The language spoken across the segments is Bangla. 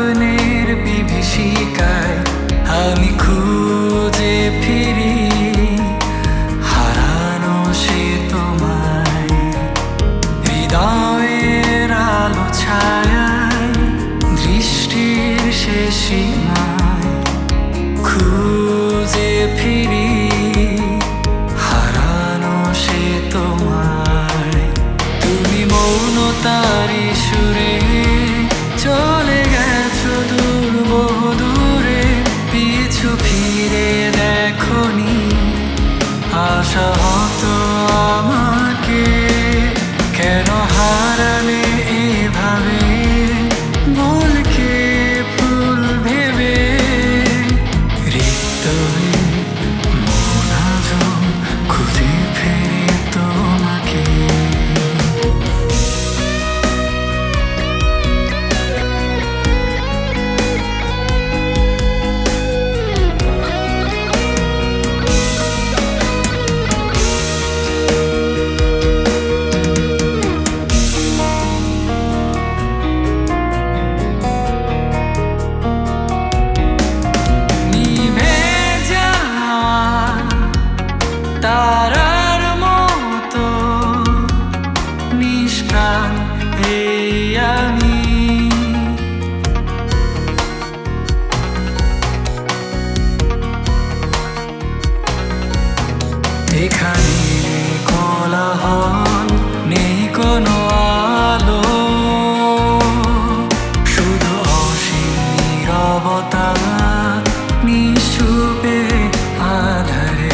স্বপ্নের বিভীষিকায় আমি খুঁজে ফিরি হারানো সে তোমায়। হৃদয়ের আলো ছায়ায় দৃষ্টির শেষ সীমায় খুঁজে ফিরি হারানো সে তোমায়। তুমি মৌনতারি সুরে চলে গেছো দূর বহু দূরে, পিছু ফিরে দেখোনি আশা হতো আমাকে। কেন হারালে এভাবে ভুলকে ফুল ভেবে, রিক্ত মন আজও খুঁজে ফেরে তোমাকে। তারার মতো নিষ্প্রাণ এই আমি, এখানে কোলাহল নেই কোনো আলো, শুধু অসীম নীরবতা নিঃশূপে আধারে।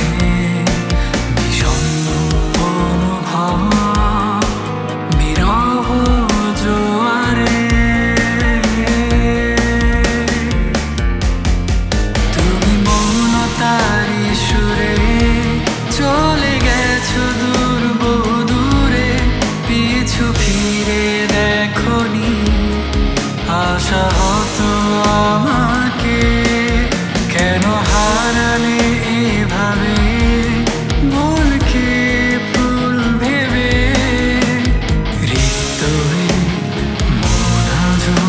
চলে গেছো দূর বহু দূরে, পিছু ফিরে দেখোনি আশা হতো আমাকে। কেন হারালে এভাবে ভুলকে ফুল ভেবে, রিক্ত মন আজও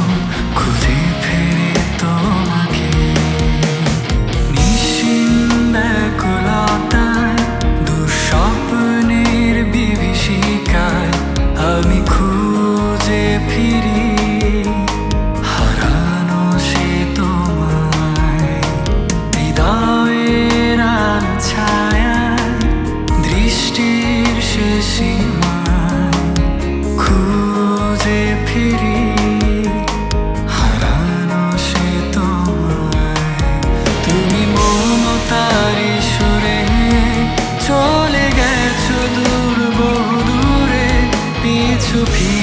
খুঁজে ফেরে তোমাকে। নিশ্চিন ব্যাকুলতায় স্বপ্নের বিভীষিকায় আমি খুঁজে ফিরি হারানো সে তোমায়। হৃদয়ের আলো ছায়ায় দৃষ্টির শেষ সীমায় খুঁজে ফিরি হারানো সে তোমায়। তুমি মমতারি সুরে চলে গেছো দূর বহু দূরে, পিছু ফিরে